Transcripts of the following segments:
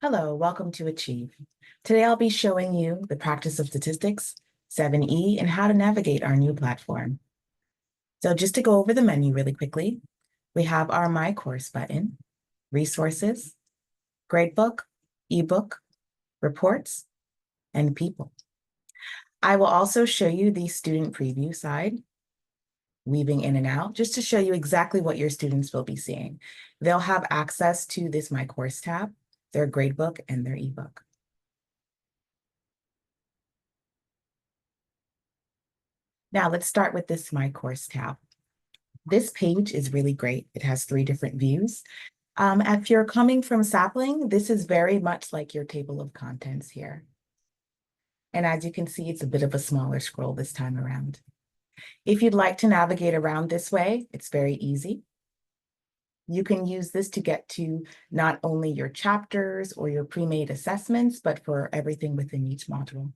Hello, welcome to Achieve. Today I'll be showing you the practice of statistics, 7E, and how to navigate our new platform. So just to go over the menu really quickly, we have our My Course button, Resources, Gradebook, Ebook, Reports, and People. I will also show you the student preview side, weaving in and out, just to show you exactly what your students will be seeing. They'll have access to this My Course tab, their gradebook, and their ebook. Now let's start with this My Course tab. This page is really great. It has 3 different views. If you're coming from Sapling, this is very much like your table of contents here. And as you can see, it's a bit of a smaller scroll this time around. If you'd like to navigate around this way, it's very easy. You can use this to get to not only your chapters or your pre-made assessments, but for everything within each module.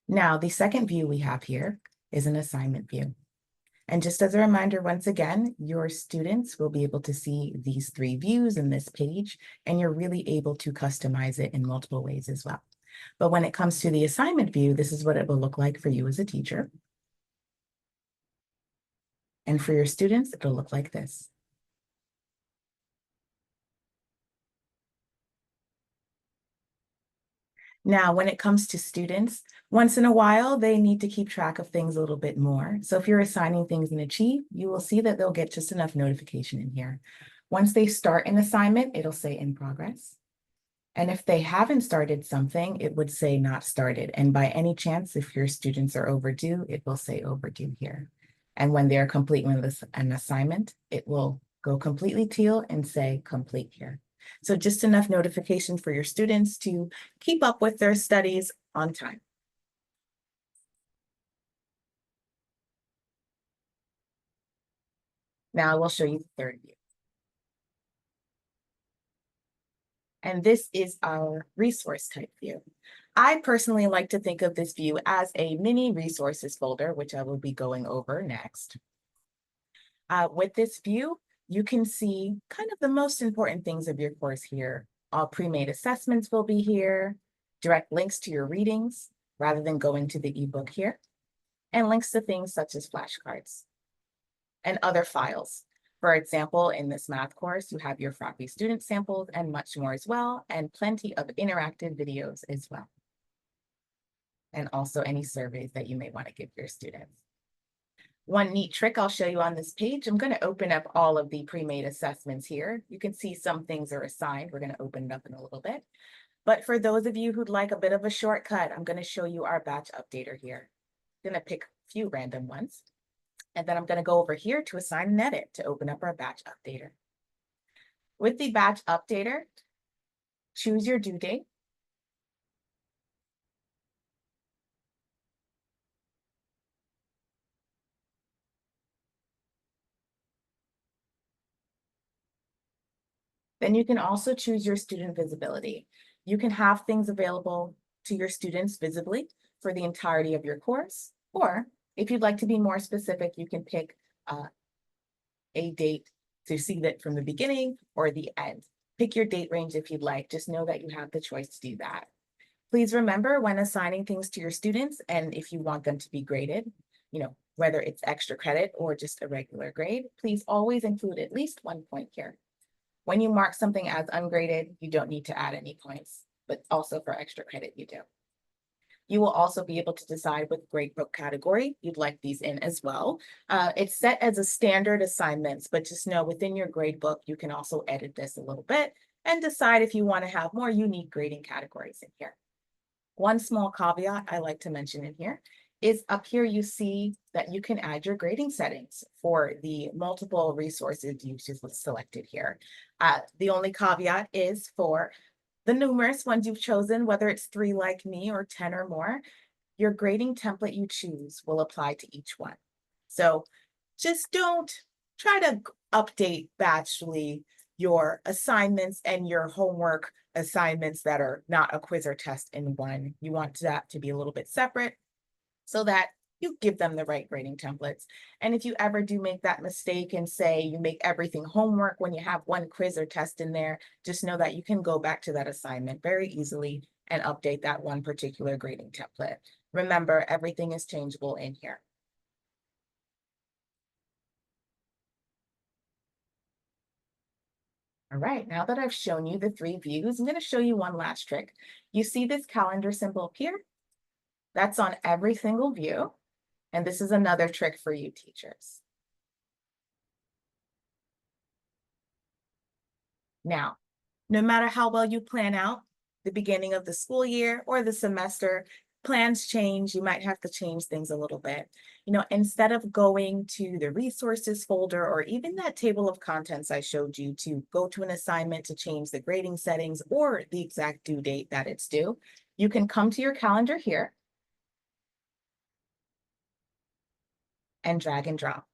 Now, the second view we have here is an assignment view. And just as a reminder, once again, your students will be able to see these 3 views in this page, and you're really able to customize it in multiple ways as well. But when it comes to the assignment view, this is what it will look like for you as a teacher. And for your students, it'll look like this. Now, when it comes to students, once in a while, they need to keep track of things a little bit more. So if you're assigning things in Achieve, you will see that they'll get just enough notification in here. Once they start an assignment, it'll say in progress. And if they haven't started something, it would say not started. And by any chance, if your students are overdue, it will say overdue here. And when they're complete with an assignment, it will go completely teal and say complete here. So just enough notification for your students to keep up with their studies on time. Now I will show you the third view. And this is our resource type view. I personally like to think of this view as a mini resources folder, which I will be going over next. With this view, you can see kind of the most important things of your course here. All pre-made assessments will be here, direct links to your readings rather than going to the ebook here, and links to things such as flashcards and other files. For example, in this math course, you have your Frappy student samples and much more as well, and plenty of interactive videos as well. And also any surveys that you may want to give your students. One neat trick I'll show you on this page, I'm going to open up all of the pre-made assessments here. You can see some things are assigned. We're going to open it up in a little bit. But for those of you who'd like a bit of a shortcut, I'm going to show you our batch updater here. I'm going to pick a few random ones. And then I'm going to go over here to assign and edit to open up our batch updater. With the batch updater, choose your due date. Then you can also choose your student visibility. You can have things available to your students visibly for the entirety of your course, or if you'd like to be more specific, you can pick a date to see that from the beginning or the end. Pick your date range if you'd like. Just know that you have the choice to do that. Please remember when assigning things to your students, and if you want them to be graded, whether it's extra credit or just a regular grade, please always include at least 1 point here. When you mark something as ungraded, you don't need to add any points, but also for extra credit, you do. You will also be able to decide what gradebook category you'd like these in as well. It's set as a standard assignments, but just know within your gradebook, you can also edit this a little bit and decide if you want to have more unique grading categories in here. One small caveat I like to mention in here is up here you see that you can add your grading settings for the multiple resources you've just selected here. The only caveat is for the numerous ones you've chosen, whether it's 3 like me or 10 or more, your grading template you choose will apply to each one. So just don't try to update batchly your assignments and your homework assignments that are not a quiz or test in one. You want that to be a little bit separate so that you give them the right grading templates. And if you ever do make that mistake and say you make everything homework when you have one quiz or test in there, just know that you can go back to that assignment very easily and update that one particular grading template. Remember, everything is changeable in here. All right, now that I've shown you the 3 views, I'm going to show you one last trick. You see this calendar symbol here? That's on every single view. And this is another trick for you teachers. Now, no matter how well you plan out the beginning of the school year or the semester, plans change. You might have to change things a little bit. Instead of going to the resources folder or even that table of contents I showed you to go to an assignment to change the grading settings or the exact due date that it's due, you can come to your calendar here and drag and drop.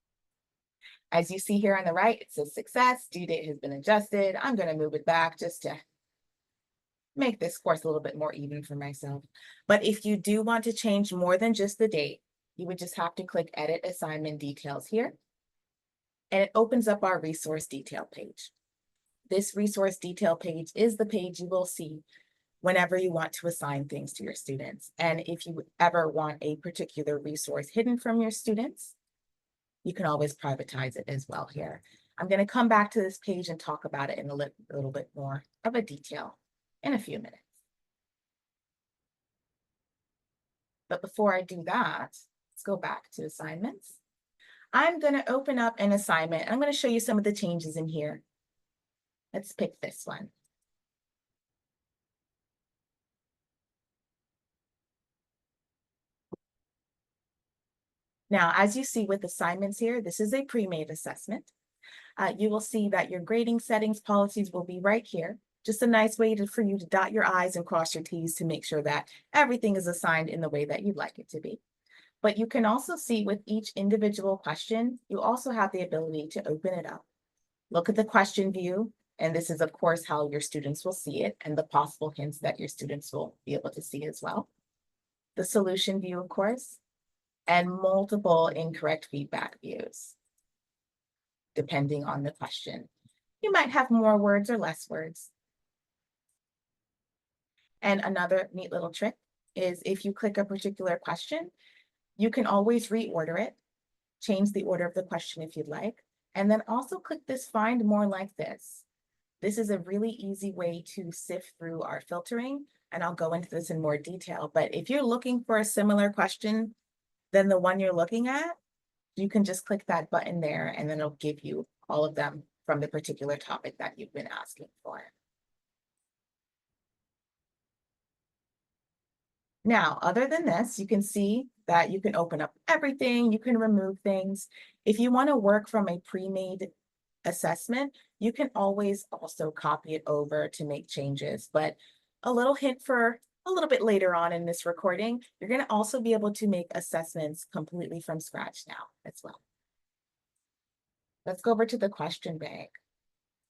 As you see here on the right, it says success, due date has been adjusted. I'm going to move it back just to make this course a little bit more even for myself. But if you do want to change more than just the date, you would just have to click Edit Assignment Details here, and it opens up our resource detail page. This resource detail page is the page you will see whenever you want to assign things to your students. And if you ever want a particular resource hidden from your students, you can always privatize it as well here. I'm going to come back to this page and talk about it in a little bit more of a detail in a few minutes. But before I do that, let's go back to assignments. I'm going to open up an assignment. I'm going to show you some of the changes in here. Let's pick this one. Now, as you see with assignments here, this is a pre-made assessment. You will see that your grading settings policies will be right here. Just a nice way for you to dot your I's and cross your T's to make sure that everything is assigned in the way that you'd like it to be. But you can also see with each individual question, you also have the ability to open it up. Look at the question view, and this is of course how your students will see it and the possible hints that your students will be able to see as well. The solution view, of course, and multiple incorrect feedback views, depending on the question. You might have more words or less words. And another neat little trick is if you click a particular question, you can always reorder it, change the order of the question if you'd like, and then also click this Find More Like This. This is a really easy way to sift through our filtering, and I'll go into this in more detail. But if you're looking for a similar question than the one you're looking at, you can just click that button there, and then it'll give you all of them from the particular topic that you've been asking for. Now, other than this, you can see that you can open up everything, you can remove things. If you want to work from a pre-made assessment, you can always also copy it over to make changes. But a little hint for a little bit later on in this recording, you're going to also be able to make assessments completely from scratch now as well. Let's go over to the question bank.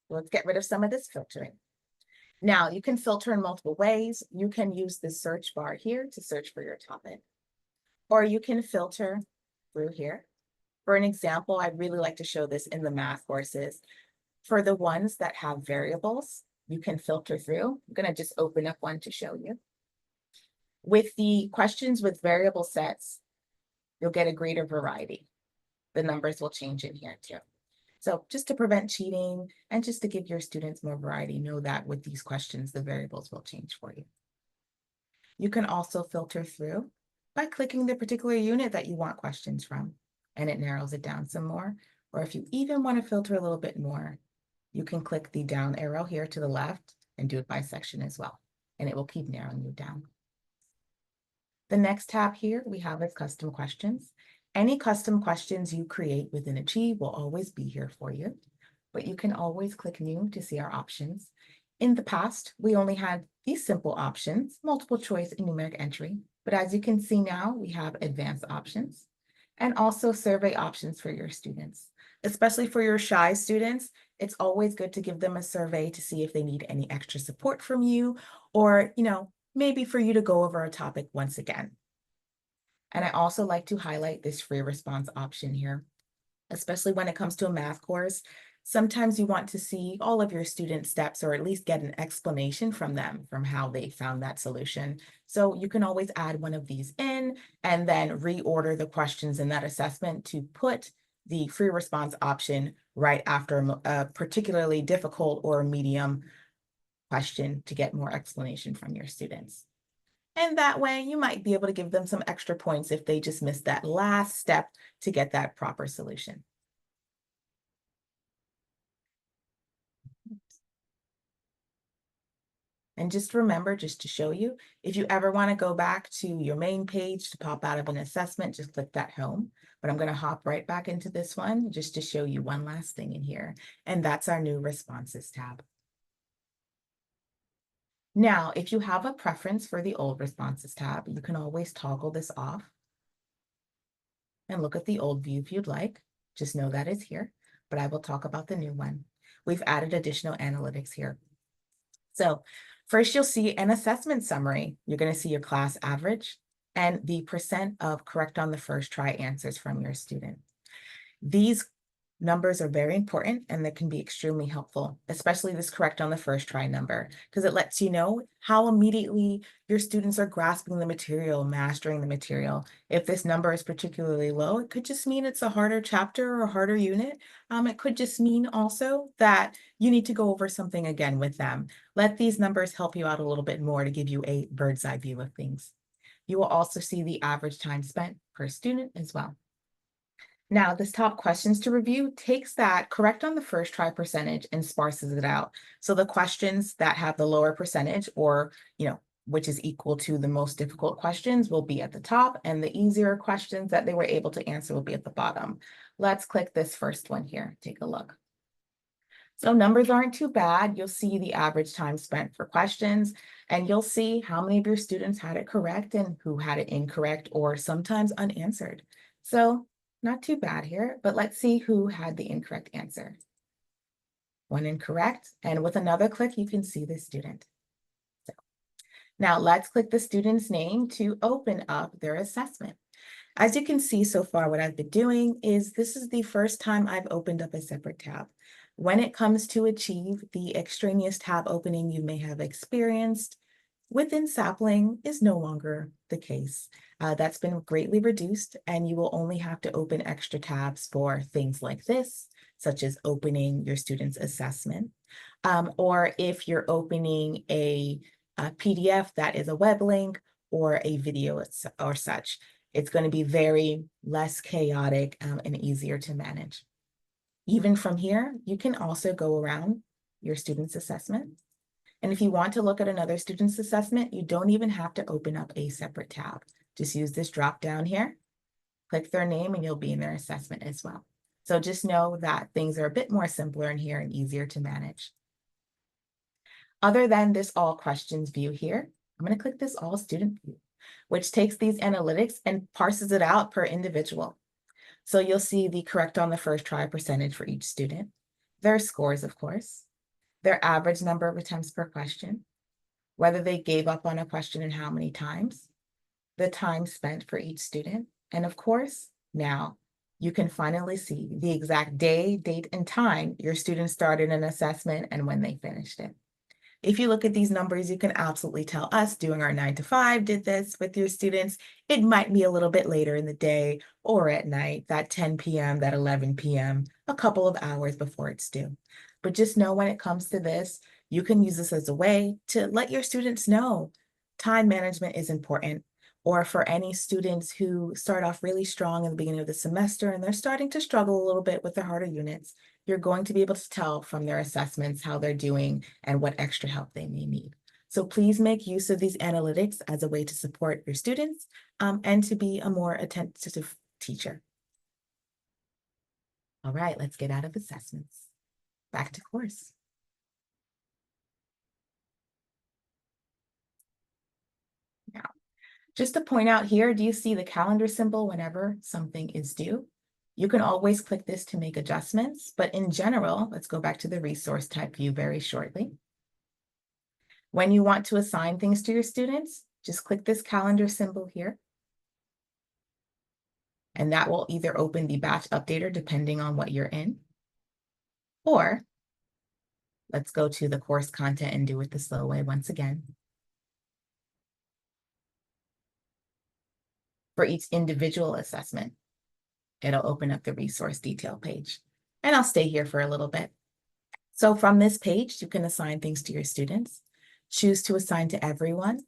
Let's get rid of some of this filtering. Now, you can filter in multiple ways. You can use the search bar here to search for your topic, or you can filter through here. For an example, I'd really like to show this in the math courses. For the ones that have variables, you can filter through. I'm going to just open up one to show you. With the questions with variable sets, you'll get a greater variety. The numbers will change in here too. So just to prevent cheating and just to give your students more variety, know that with these questions, the variables will change for you. You can also filter through by clicking the particular unit that you want questions from, and it narrows it down some more. Or if you even want to filter a little bit more, you can click the down arrow here to the left and do it by section as well, and it will keep narrowing you down. The next tab here we have is custom questions. Any custom questions you create within Achieve will always be here for you, but you can always click new to see our options. In the past, we only had these simple options, multiple choice and numeric entry, but as you can see now, we have advanced options and also survey options for your students. Especially for your shy students, it's always good to give them a survey to see if they need any extra support from you, or maybe for you to go over a topic once again. And I also like to highlight this free response option here, especially when it comes to a math course. Sometimes you want to see all of your student steps or at least get an explanation from them from how they found that solution. So you can always add one of these in and then reorder the questions in that assessment to put the free response option right after a particularly difficult or medium question to get more explanation from your students. And that way you might be able to give them some extra points if they just missed that last step to get that proper solution. And just remember, just to show you, if you ever want to go back to your main page to pop out of an assessment, just click that home. But I'm going to hop right back into this one just to show you one last thing in here. And that's our new responses tab. Now, if you have a preference for the old responses tab, you can always toggle this off and look at the old view if you'd like. Just know that is here, but I will talk about the new one. We've added additional analytics here. So first you'll see an assessment summary. You're going to see your class average and the percent of correct on the first try answers from your student. These numbers are very important and they can be extremely helpful, especially this correct on the first try number, because it lets you know how immediately your students are grasping the material, mastering the material. If this number is particularly low, it could just mean it's a harder chapter or a harder unit. It could just mean also that you need to go over something again with them. Let these numbers help you out a little bit more to give you a bird's eye view of things. You will also see the average time spent per student as well. Now, this top questions to review takes that correct on the first try percentage and sparses it out. So the questions that have the lower percentage or, which is equal to the most difficult questions will be at the top, and the easier questions that they were able to answer will be at the bottom. Let's click this first one here. Take a look. So numbers aren't too bad. You'll see the average time spent for questions, and you'll see how many of your students had it correct and who had it incorrect or sometimes unanswered. So not too bad here, but let's see who had the incorrect answer. One incorrect, and with another click, you can see the student. So now let's click the student's name to open up their assessment. As you can see so far, what I've been doing is this is the first time I've opened up a separate tab. When it comes to achieve, the extraneous tab opening you may have experienced within Sapling is no longer the case. That's been greatly reduced, and you will only have to open extra tabs for things like this, such as opening your student's assessment, or if you're opening a PDF that is a web link or a video or such. It's going to be very less chaotic and easier to manage. Even from here, you can also go around your student's assessment. And if you want to look at another student's assessment, you don't even have to open up a separate tab. Just use this drop down here, click their name, and you'll be in their assessment as well. So just know that things are a bit more simpler in here and easier to manage. Other than this all questions view here, I'm going to click this all student view, which takes these analytics and parses it out per individual. So you'll see the correct on the first try percentage for each student, their scores, of course, their average number of attempts per question, whether they gave up on a question and how many times, the time spent for each student, and of course, now you can finally see the exact day, date, and time your student started an assessment and when they finished it. If you look at these numbers, you can absolutely tell us doing our 9 to 5 did this with your students. It might be a little bit later in the day or at night, that 10 p.m., that 11 p.m., a couple of hours before it's due. But just know when it comes to this, you can use this as a way to let your students know time management is important. Or for any students who start off really strong in the beginning of the semester and they're starting to struggle a little bit with the harder units, you're going to be able to tell from their assessments how they're doing and what extra help they may need. So please make use of these analytics as a way to support your students and to be a more attentive teacher. All right, let's get out of assessments. Back to course. Now, just to point out here, do you see the calendar symbol whenever something is due? You can always click this to make adjustments, but in general, let's go back to the resource type view very shortly. When you want to assign things to your students, just click this calendar symbol here. And that will either open the batch updater depending on what you're in, or let's go to the course content and do it the slow way once again. For each individual assessment, it'll open up the resource detail page. And I'll stay here for a little bit. So from this page, you can assign things to your students, choose to assign to everyone,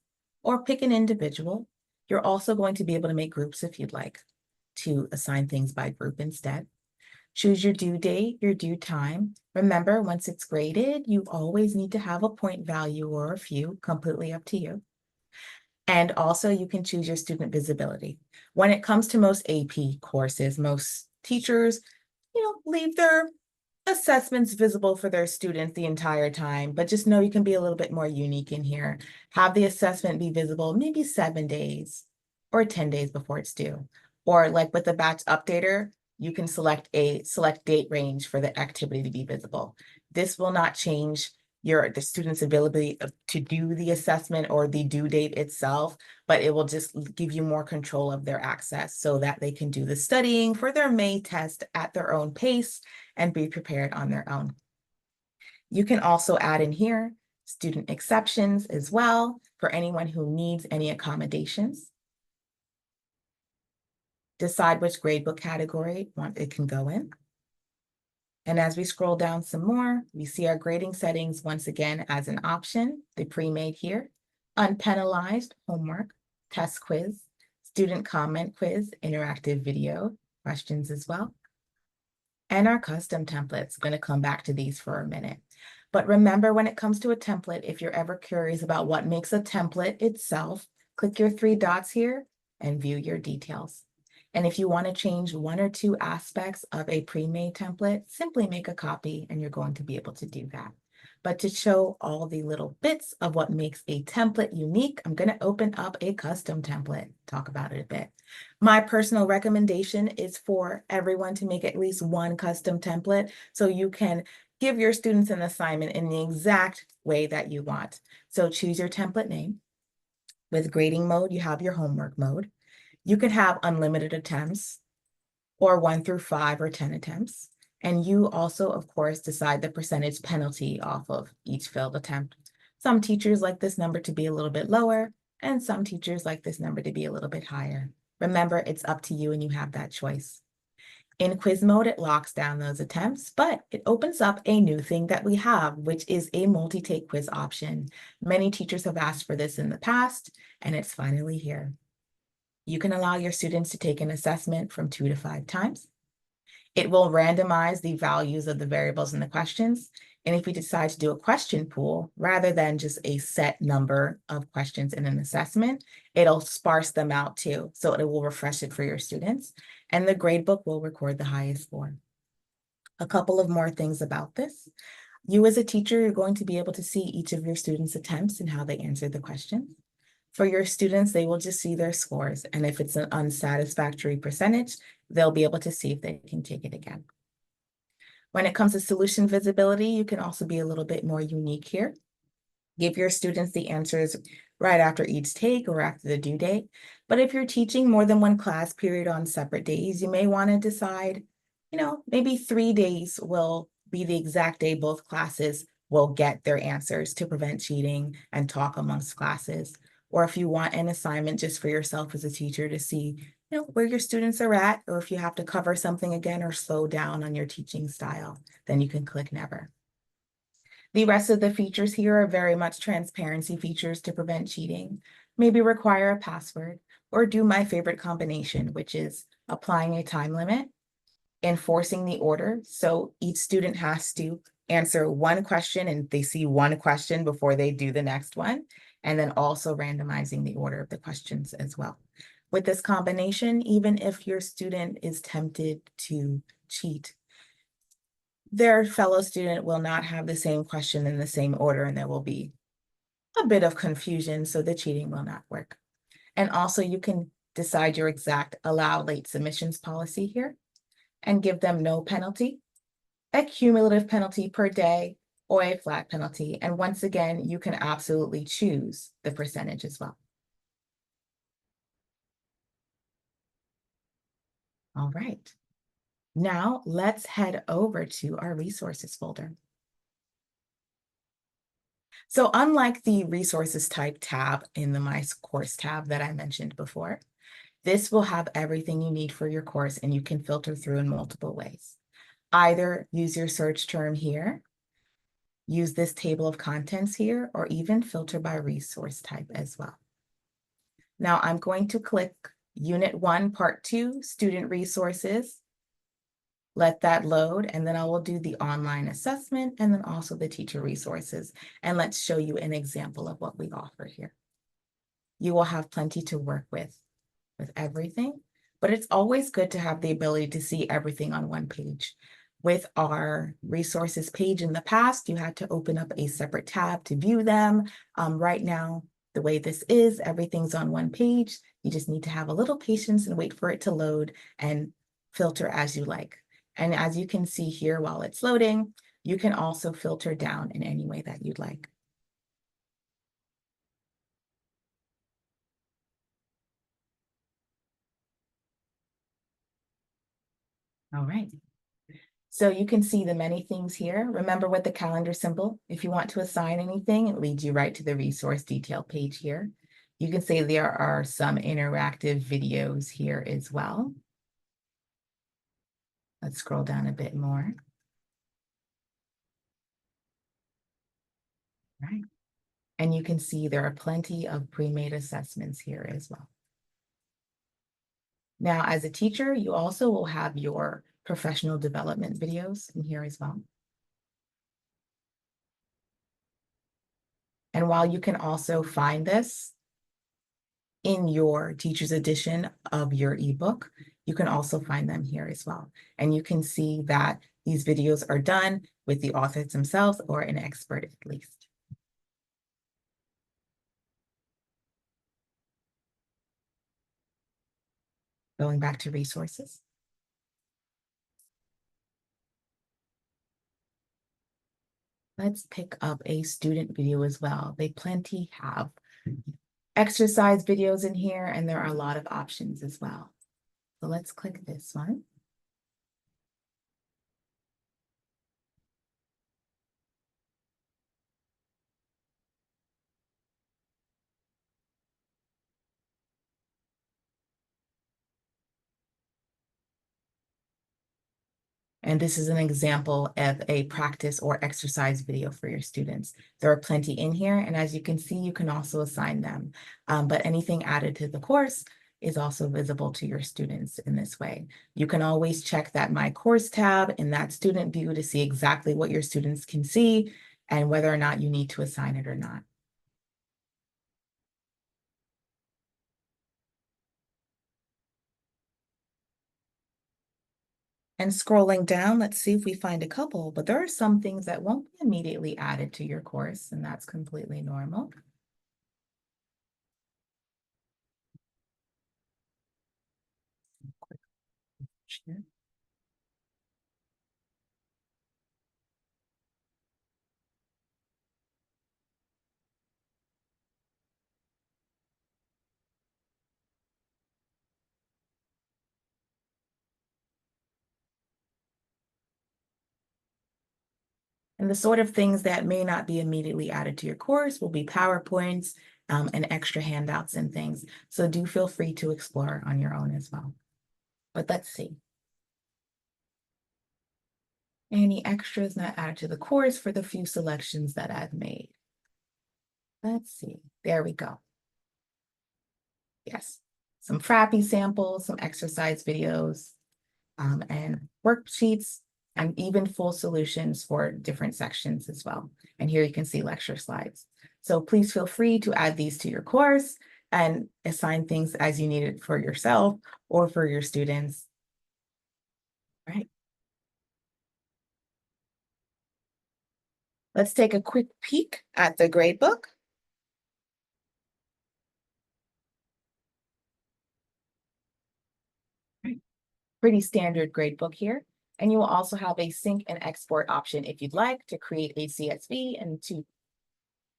or pick an individual. You're also going to be able to make groups if you'd like to assign things by group instead. Choose your due date, your due time. Remember, once it's graded, you always need to have a point value or a few, completely up to you. And also you can choose your student visibility. When it comes to most AP courses, most teachers, leave their assessments visible for their students the entire time, but just know you can be a little bit more unique in here. Have the assessment be visible maybe 7 days or 10 days before it's due. Or like with the batch updater, you can select a select date range for the activity to be visible. This will not change the student's ability to do the assessment or the due date itself, but it will just give you more control of their access so that they can do the studying for their May test at their own pace and be prepared on their own. You can also add in here student exceptions as well for anyone who needs any accommodations. Decide which gradebook category it can go in. And as we scroll down some more, we see our grading settings once again as an option, the pre-made here, unpenalized homework, test quiz, student comment quiz, interactive video, questions as well. And our custom templates. I'm going to come back to these for a minute. But remember, when it comes to a template, if you're ever curious about what makes a template itself, click your 3 dots here and view your details. And if you want to change 1 or 2 aspects of a pre-made template, simply make a copy and you're going to be able to do that. But to show all the little bits of what makes a template unique, I'm going to open up a custom template, talk about it a bit. My personal recommendation is for everyone to make at least 1 custom template so you can give your students an assignment in the exact way that you want. So choose your template name. With grading mode, you have your homework mode. You can have unlimited attempts or 1 through 5 or 10 attempts. And you also, of course, decide the percentage penalty off of each failed attempt. Some teachers like this number to be a little bit lower, and some teachers like this number to be a little bit higher. Remember, it's up to you and you have that choice. In quiz mode, it locks down those attempts, but it opens up a new thing that we have, which is a multi-take quiz option. Many teachers have asked for this in the past, and it's finally here. You can allow your students to take an assessment from 2 to 5 times. It will randomize the values of the variables in the questions. And if we decide to do a question pool, rather than just a set number of questions in an assessment, it'll sparse them out too. So it will refresh it for your students. And the gradebook will record the highest score. A couple of more things about this. You as a teacher, you're going to be able to see each of your students' attempts and how they answered the questions. For your students, they will just see their scores. And if it's an unsatisfactory percentage, they'll be able to see if they can take it again. When it comes to solution visibility, you can also be a little bit more unique here. Give your students the answers right after each take or after the due date. But if you're teaching more than 1 class period on separate days, you may want to decide, maybe 3 days will be the exact day both classes will get their answers to prevent cheating and talk amongst classes. Or if you want an assignment just for yourself as a teacher to see, where your students are at, or if you have to cover something again or slow down on your teaching style, then you can click Never. The rest of the features here are very much transparency features to prevent cheating. Maybe require a password, or do my favorite combination, which is applying a time limit, enforcing the order. So each student has to answer 1 question and they see 1 question before they do the next one, and then also randomizing the order of the questions as well. With this combination, even if your student is tempted to cheat, their fellow student will not have the same question in the same order, and there will be a bit of confusion, so the cheating will not work. And also you can decide your exact allow late submissions policy here and give them no penalty, a cumulative penalty per day, or a flat penalty. And once again, you can absolutely choose the percentage as well. All right. Now let's head over to our resources folder. So unlike the resources type tab in the My Course tab that I mentioned before, this will have everything you need for your course and you can filter through in multiple ways. Either use your search term here, use this table of contents here, or even filter by resource type as well. Now I'm going to click Unit 1, Part 2, Student Resources. Let that load, and then I will do the online assessment and then also the teacher resources. And let's show you an example of what we offer here. You will have plenty to work with everything, but it's always good to have the ability to see everything on one page. With our resources page in the past, you had to open up a separate tab to view them. Right now, the way this is, everything's on one page. You just need to have a little patience and wait for it to load and filter as you like. And as you can see here while it's loading, you can also filter down in any way that you'd like. All right. So you can see the many things here. Remember with the calendar symbol, if you want to assign anything, it leads you right to the resource detail page here. You can see there are some interactive videos here as well. Let's scroll down a bit more. Right. And you can see there are plenty of pre-made assessments here as well. Now, as a teacher, you also will have your professional development videos in here as well. And while you can also find this in your teacher's edition of your ebook, you can also find them here as well. And you can see that these videos are done with the authors themselves or an expert at least. Going back to resources. Let's pick up a student video as well. They plenty have exercise videos in here, and there are a lot of options as well. So let's click this one. And this is an example of a practice or exercise video for your students. There are plenty in here, and as you can see, you can also assign them. But anything added to the course is also visible to your students in this way. You can always check that My Course tab in that student view to see exactly what your students can see and whether or not you need to assign it or not. And scrolling down, let's see if we find a couple, but there are some things that won't be immediately added to your course, and that's completely normal. Sure. And the sort of things that may not be immediately added to your course will be PowerPoints and extra handouts and things. So do feel free to explore on your own as well. But let's see. Any extras not added to the course for the few selections that I've made. Let's see. There we go. Yes. Some Frappy samples, some exercise videos, and worksheets, and even full solutions for different sections as well. And here you can see lecture slides. So please feel free to add these to your course and assign things as you need it for yourself or for your students. Right. Let's take a quick peek at the gradebook. Right. Pretty standard gradebook here. And you will also have a sync and export option if you'd like to create a CSV and to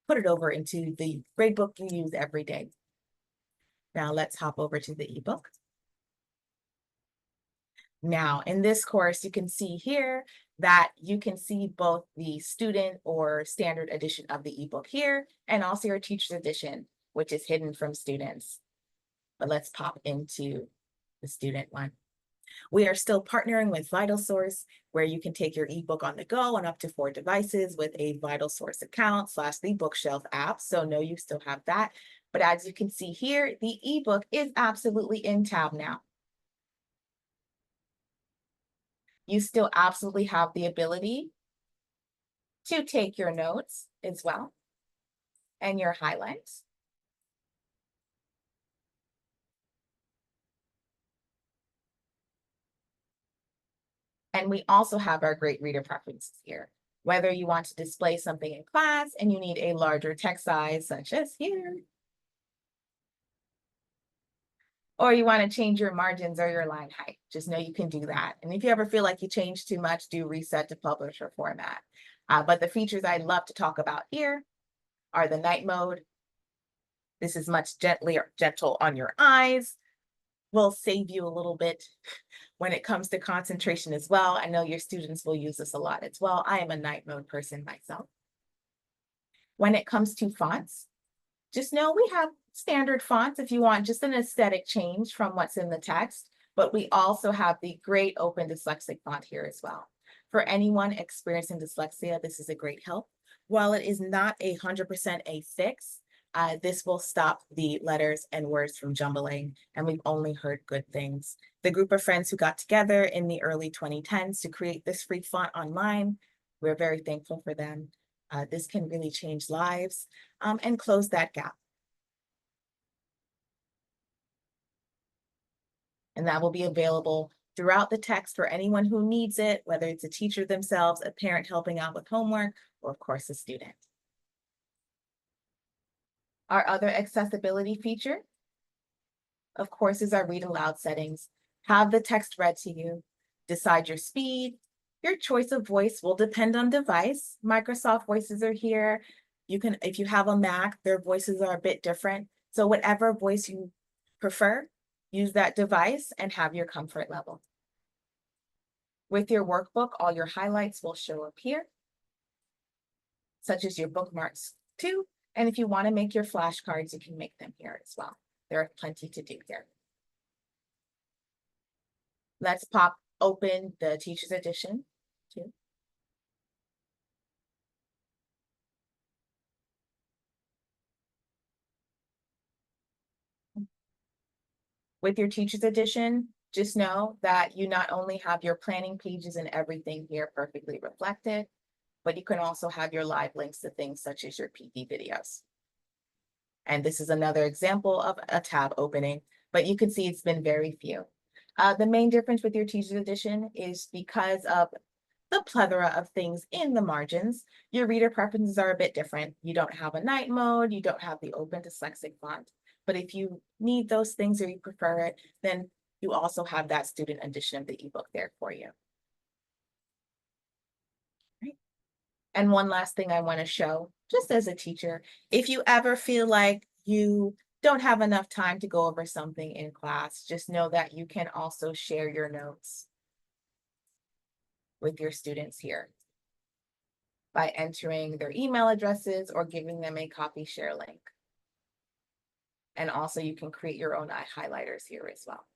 put it over into the gradebook you use every day. Now let's hop over to the ebook. Now, in this course, you can see here that you can see both the student or standard edition of the ebook here, and also your teacher's edition, which is hidden from students. But let's pop into the student one. We are still partnering with VitalSource, where you can take your ebook on the go on up to 4 devices with a VitalSource account / the bookshelf app. So no, you still have that. But as you can see here, the ebook is absolutely in tab now. You still absolutely have the ability to take your notes as well and your highlights. And we also have our great reader preferences here. Whether you want to display something in class and you need a larger text size, such as here, or you want to change your margins or your line height, just know you can do that. And if you ever feel like you changed too much, do reset to publisher format. But the features I'd love to talk about here are the night mode. This is much gentle on your eyes. Will save you a little bit when it comes to concentration as well. I know your students will use this a lot as well. I am a night mode person myself. When it comes to fonts, just know we have standard fonts if you want just an aesthetic change from what's in the text, but we also have the great open dyslexic font here as well. For anyone experiencing dyslexia, this is a great help. While it is not 100% a fix, this will stop the letters and words from jumbling, and we've only heard good things. The group of friends who got together in the early 2010s to create this free font online, we're very thankful for them. This can really change lives and close that gap. And that will be available throughout the text for anyone who needs it, whether it's a teacher themselves, a parent helping out with homework, or of course, a student. Our other accessibility feature, of course, is our read aloud settings. Have the text read to you, decide your speed. Your choice of voice will depend on device. Microsoft voices are here. You can, if you have a Mac, their voices are a bit different. So whatever voice you prefer, use that device and have your comfort level. With your workbook, all your highlights will show up here, such as your bookmarks too. And if you want to make your flashcards, you can make them here as well. There are plenty to do here. Let's pop open the teacher's edition too. With your teacher's edition, just know that you not only have your planning pages and everything here perfectly reflected, but you can also have your live links to things such as your PD videos. And this is another example of a tab opening, but you can see it's been very few. The main difference with your teacher's edition is because of the plethora of things in the margins, your reader preferences are a bit different. You don't have a night mode, you don't have the open dyslexic font, but if you need those things or you prefer it, then you also have that student edition of the ebook there for you. Right. And one last thing I want to show, just as a teacher, if you ever feel like you don't have enough time to go over something in class, just know that you can also share your notes with your students here by entering their email addresses or giving them a copy share link. And also you can create your own highlighters here as well.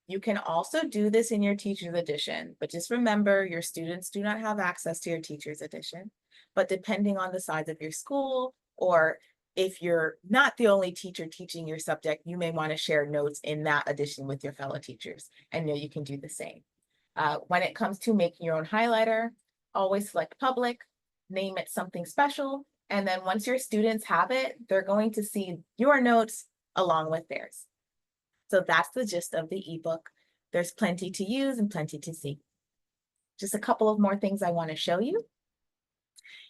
You can also do this in your teacher's edition, but just remember your students do not have access to your teacher's edition. But depending on the size of your school, or if you're not the only teacher teaching your subject, you may want to share notes in that edition with your fellow teachers, and know you can do the same. When it comes to making your own highlighter, always select public, name it something special, and then once your students have it, they're going to see your notes along with theirs. So that's the gist of the ebook. There's plenty to use and plenty to see. Just a couple of more things I want to show you.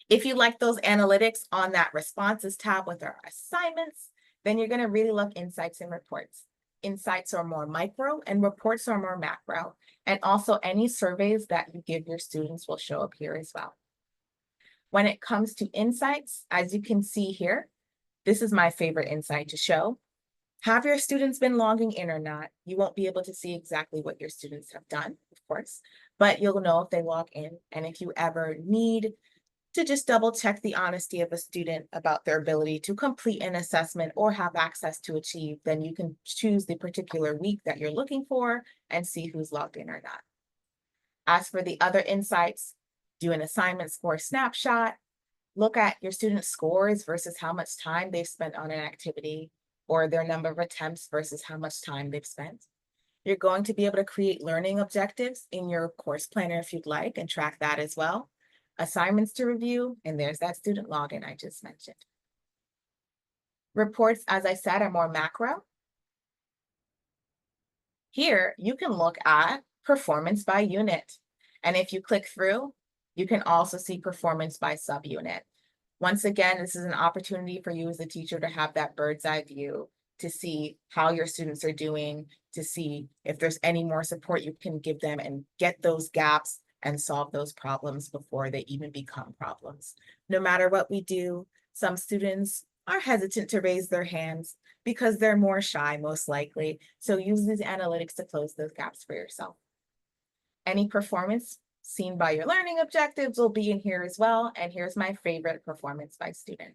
If you like those analytics on that responses tab with our assignments, then you're going to really love insights and reports. Insights are more micro and reports are more macro. And also any surveys that you give your students will show up here as well. When it comes to insights, as you can see here, this is my favorite insight to show. Have your students been logging in or not? You won't be able to see exactly what your students have done. Of course, but you'll know if they log in. And if you ever need to just double check the honesty of a student about their ability to complete an assessment or have access to Achieve, then you can choose the particular week that you're looking for and see who's logged in or not. As for the other insights, do an assignment score snapshot, look at your student scores versus how much time they've spent on an activity, or their number of attempts versus how much time they've spent. You're going to be able to create learning objectives in your course planner if you'd like and track that as well. Assignments to review, and there's that student login I just mentioned. Reports, as I said, are more macro. Here, you can look at performance by unit. And if you click through, you can also see performance by subunit. Once again, this is an opportunity for you as a teacher to have that bird's eye view, to see how your students are doing, to see if there's any more support you can give them and get those gaps and solve those problems before they even become problems. No matter what we do, some students are hesitant to raise their hands because they're more shy, most likely. So use these analytics to close those gaps for yourself. Any performance seen by your learning objectives will be in here as well. And here's my favorite performance by student.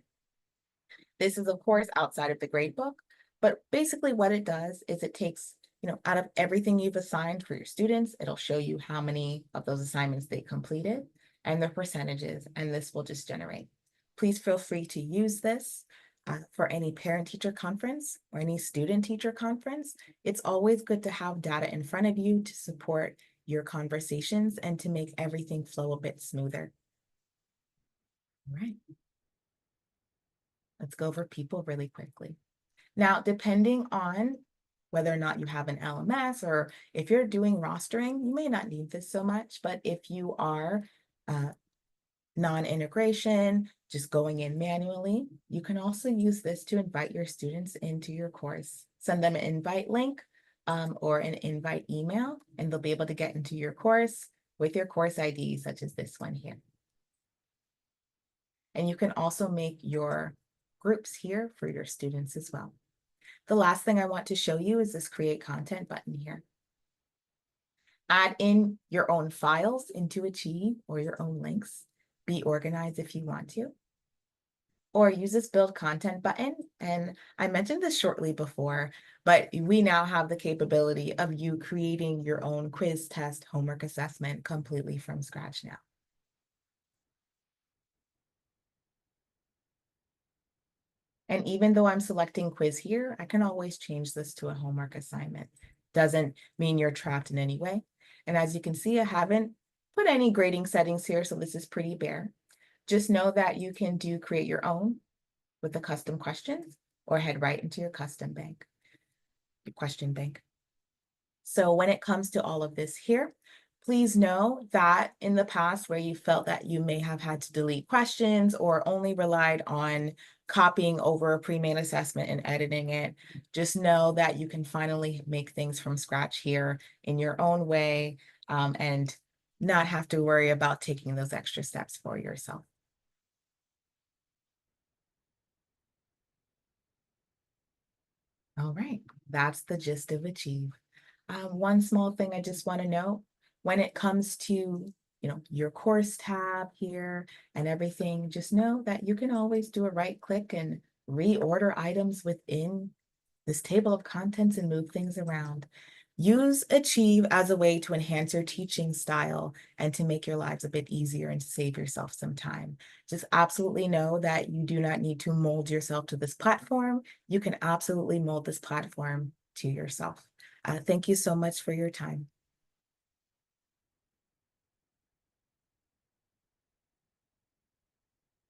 This is, of course, outside of the gradebook, but basically what it does is it takes, out of everything you've assigned for your students, it'll show you how many of those assignments they completed and their percentages, and this will just generate. Please feel free to use this for any parent-teacher conference or any student-teacher conference. It's always good to have data in front of you to support your conversations and to make everything flow a bit smoother. All right. Let's go over people really quickly. Now, depending on whether or not you have an LMS or if you're doing rostering, you may not need this so much, but if you are non-integration, just going in manually, you can also use this to invite your students into your course. Send them an invite link or an invite email, and they'll be able to get into your course with your course ID, such as this one here. And you can also make your groups here for your students as well. The last thing I want to show you is this create content button here. Add in your own files into Achieve or your own links. Be organized if you want to. Or use this build content button. And I mentioned this shortly before, but we now have the capability of you creating your own quiz, test, homework assessment completely from scratch now. And even though I'm selecting quiz here, I can always change this to a homework assignment. Doesn't mean you're trapped in any way. And as you can see, I haven't put any grading settings here, so this is pretty bare. Just know that you can create your own with the custom questions or head right into your custom bank, your question bank. So when it comes to all of this here, please know that in the past where you felt that you may have had to delete questions or only relied on copying over a pre-made assessment and editing it, just know that you can finally make things from scratch here in your own way and not have to worry about taking those extra steps for yourself. All right, that's the gist of Achieve. One small thing I just want to note, when it comes to your course tab here and everything, just know that you can always do a right click and reorder items within this table of contents and move things around. Use Achieve as a way to enhance your teaching style and to make your lives a bit easier and to save yourself some time. Just absolutely know that you do not need to mold yourself to this platform. You can absolutely mold this platform to yourself. Thank you so much for your time.